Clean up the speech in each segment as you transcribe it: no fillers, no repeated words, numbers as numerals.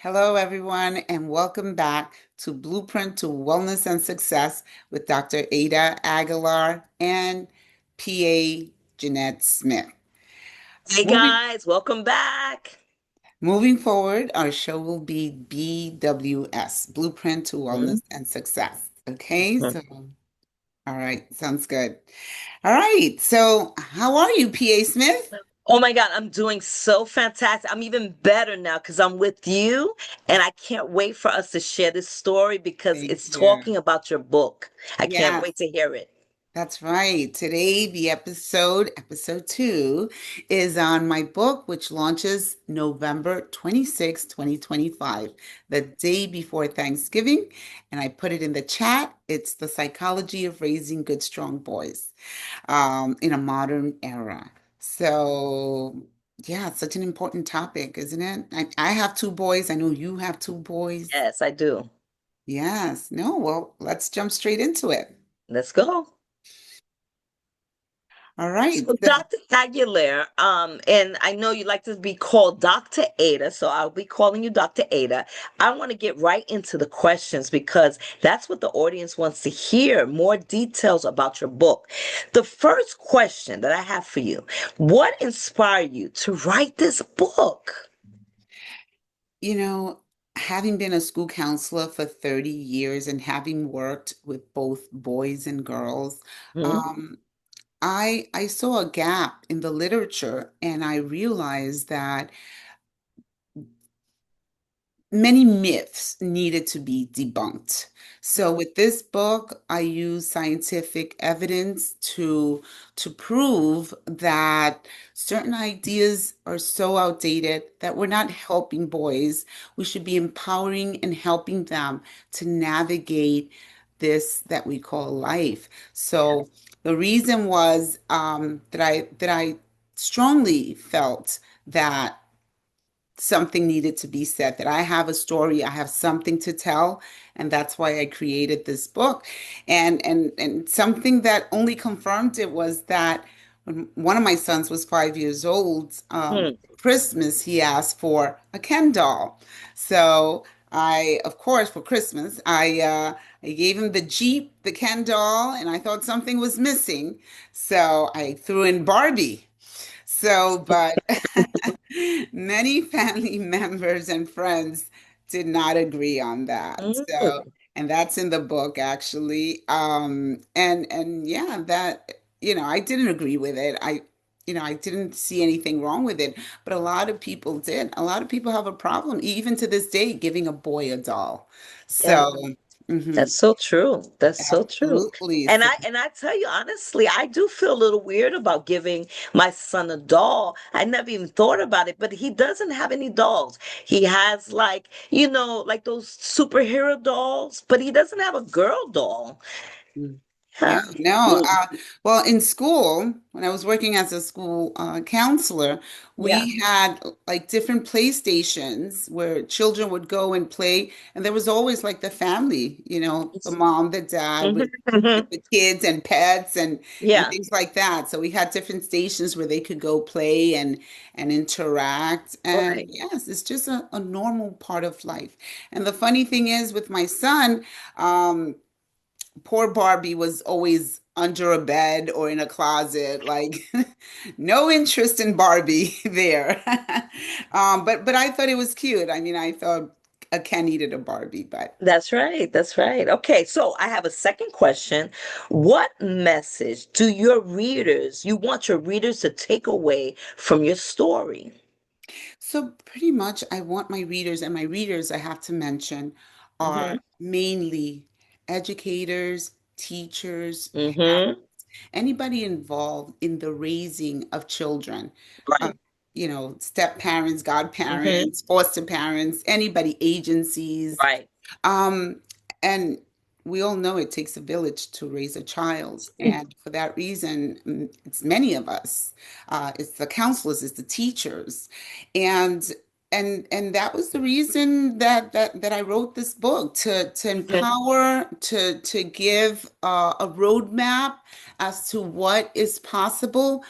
Hello, everyone, and welcome back to Blueprint to Wellness and Success with Dr. Ada Aguilar and PA Jeanette Smith. Hey Moving, guys, welcome back. moving forward, our show will be BWS, Blueprint to Mhm. Wellness and Success. Okay, so, all right, sounds good. All right, so how are you, PA Smith? Oh my God, I'm doing so fantastic. I'm even better now because I'm with you, and I can't wait for us to share this story because Thank it's you. talking about your book. I can't Yes. wait to hear it. That's right. Today, the episode two, is on my book, which launches November 26, 2025, the day before Thanksgiving. And I put it in the chat. It's The Psychology of Raising Good, Strong Boys in a Modern Era. So, yeah, it's such an important topic, isn't it? I have two boys. I know you have two boys. Yes, I do. Yes. No, well, let's jump straight into it. Let's go. All right. So, Dr. Aguilera, and I know you like to be called Dr. Ada, so I'll be calling you Dr. Ada. I want to get right into the questions because that's what the audience wants to hear more details about your book. The first question that I have for you, what inspired you to write this book? You know, having been a school counselor for 30 years and having worked with both boys and girls, Hmm. um, I saw a gap in the literature and I realized that many myths needed to be debunked. So with this book, I use scientific evidence to prove that certain ideas are so outdated that we're not helping boys. We should be empowering and helping them to navigate this that we call life. So the reason was that I strongly felt that something needed to be said, that I have a story, I have something to tell, and that's why I created this book. And something that only confirmed it was that when one of my sons was 5 years old, Hmm. for Christmas, he asked for a Ken doll. So I, of course, for Christmas, I gave him the Jeep, the Ken doll, and I thought something was missing. So I threw in Barbie. So, but many family members and friends did not agree on that. So, Mm. and that's in the book actually. And yeah, that, I didn't agree with it. I didn't see anything wrong with it, but a lot of people did. A lot of people have a problem, even to this day, giving a boy a doll. Yeah. So, mhm, That's so true. That's so true. absolutely. And So, I tell you honestly, I do feel a little weird about giving my son a doll. I never even thought about it, but he doesn't have any dolls. He has like, like those superhero dolls, but he doesn't have a girl doll. mm. Yeah, Huh. no. Mm. Well, in school, when I was working as a school counselor, Yeah. we had like different playstations where children would go and play, and there was always like the family, the mom, the dad Mhm, with mhm. the kids and pets and Yeah. things like that. So we had different stations where they could go play and interact. And Right. yes, it's just a normal part of life. And the funny thing is with my son, poor Barbie was always under a bed or in a closet, like no interest in Barbie there. But I thought it was cute. I mean, I thought a Ken needed a Barbie, but That's right. That's right. Okay, so I have a second question. What message do you want your readers to take away from your story? so pretty much I want my readers, and my readers I have to mention are Hmm. mainly educators, teachers, Hmm. anybody involved in the raising of children, uh, Right. step parents, Hmm. godparents, foster parents, anybody, agencies. Right. Um, and we all know it takes a village to raise a child. And for that reason, it's many of us. It's the counselors, it's the teachers. And and that was the reason that I wrote this book to Mhm. empower, to give a roadmap as to what is possible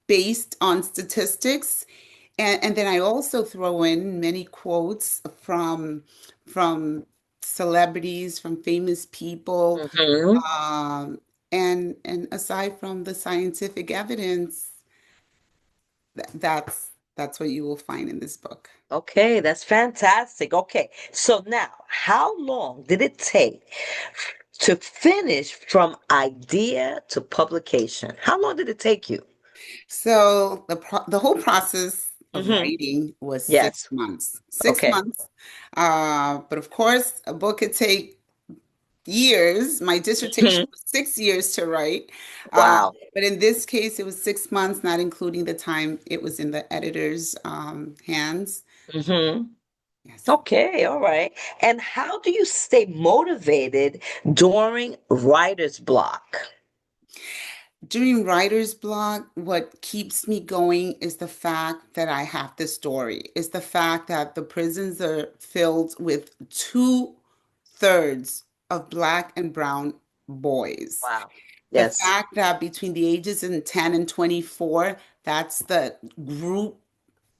based on statistics And then I also throw in many quotes from celebrities, from famous people, Hmm. um, and aside from the scientific evidence, that's what you will find in this book. Okay, that's fantastic. Okay, so now, how long did it take to finish from idea to publication? How long did it take you? So the whole process of Hmm. writing was six Yes. months. Six Okay. months. But of course, a book could take years. My dissertation Hmm. was 6 years to write. Wow. But in this case, it was 6 months, not including the time it was in the editor's hands. Hmm. Yes. Okay, all right. And how do you stay motivated during writer's block? During writer's block, what keeps me going is the fact that I have this story. Is the fact that the prisons are filled with two-thirds of Black and brown boys. Wow. The Yes. fact that between the ages of 10 and 24, that's the group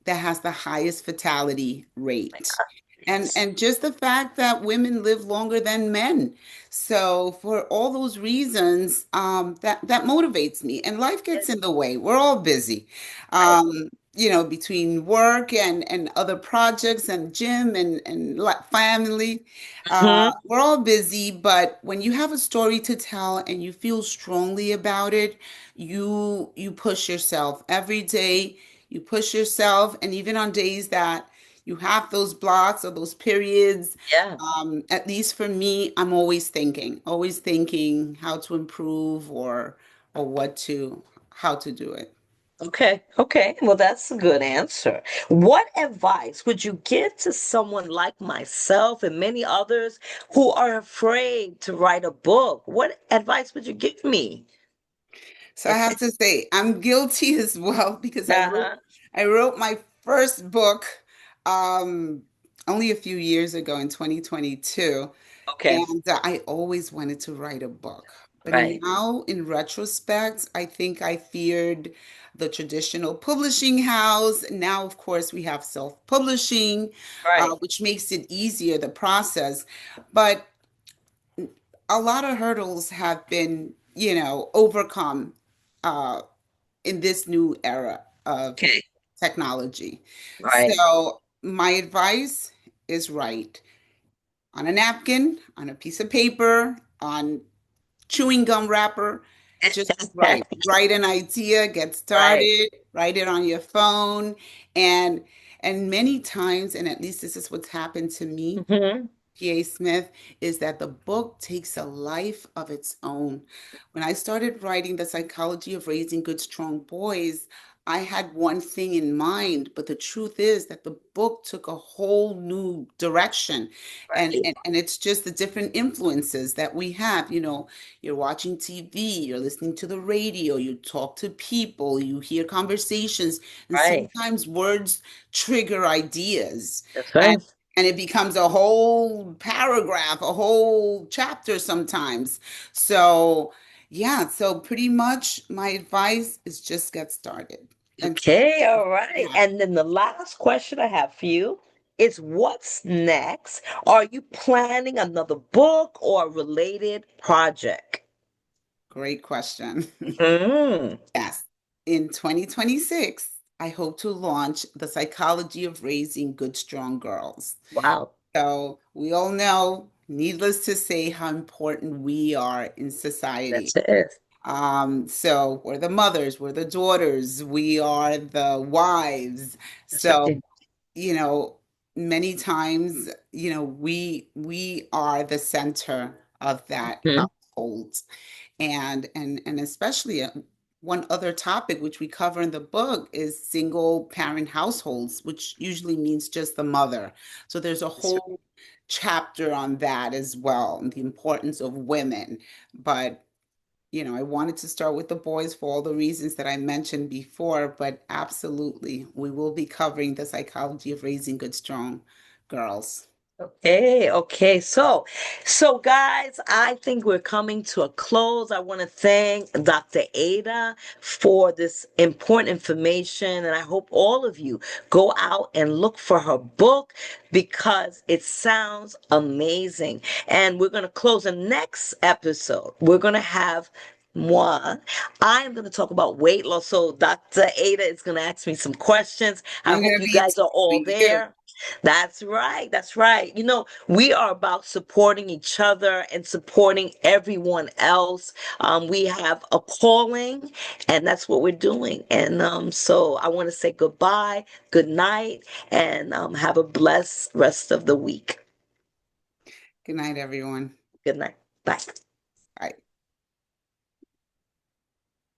that has the highest fatality My rate. God. Yes. And just the fact that women live longer than men. So for all those reasons, that motivates me. And life gets Yes. in the way. We're all busy. Right. Between work and other projects and gym and family, Hmm. we're all busy. But when you have a story to tell and you feel strongly about it, you push yourself every day. You push yourself, and even on days that you have those blocks or those periods, Yeah. at least for me, I'm always thinking how to improve or how to do it. Okay. Okay. Well, that's a good answer. What advice would you give to someone like myself and many others who are afraid to write a book? What advice would you give me? So I Okay. have to say, I'm guilty as well because Uh-huh. I wrote my first book um, only a few years ago in 2022. Okay. And I always wanted to write a book. But Right. now, in retrospect, I think I feared the traditional publishing house. Now, of course, we have self-publishing, Right. which makes it easier, the process. But a lot of hurdles have been, overcome uh, in this new era of Okay. technology. Right. So, my advice is write on a napkin, on a piece of paper, on chewing gum wrapper. Just write an idea, get Right. started, write it on your phone, and and many times, and at least this is what's happened to me, Hmm. PA Smith, is that the book takes a life of its own. When I started writing The Psychology of Raising Good, Strong Boys, I had one thing in mind, but the truth is that the book took a whole new direction. And, Right. and, and it's just the different influences that we have. You're watching TV, you're listening to the radio, you talk to people, you hear conversations, and Right. sometimes words trigger ideas. That's And right. and it becomes a whole paragraph, a whole chapter sometimes. So, yeah, so pretty much my advice is just get started and see Okay, what all right. happens. And then the last question I have for you is what's next? Are you planning another book or a related project? Great question. Mm, Yes. In 2026, I hope to launch The Psychology of Raising Good, Strong Girls. wow, So we all know, needless to say, how important we are in that's society. it. So we're the mothers, we're the daughters, we are the wives. That's So, right. you know, many times, we are the center of that Mhm. household. And especially one other topic which we cover in the book is single parent households, which usually means just the mother. So there's a That's whole chapter on that as well, and the importance of women. But I wanted to start with the boys for all the reasons that I mentioned before, but absolutely, we will be covering the psychology of raising good, strong girls. Okay, okay. So guys, I think we're coming to a close. I want to thank Dr. Ada for this important information, and I hope all of you go out and look for her book because it sounds amazing. And we're going to close the next episode. We're going to have moi. I'm going to talk about weight loss. So Dr. Ada is going to ask me some questions. I I'm hope gonna you be guys are all teaching you. there. That's right. That's right. We are about supporting each other and supporting everyone else. We have a calling, and that's what we're doing. And so I want to say goodbye, good night, and have a blessed rest of the week. Good night, everyone. Good night. Bye.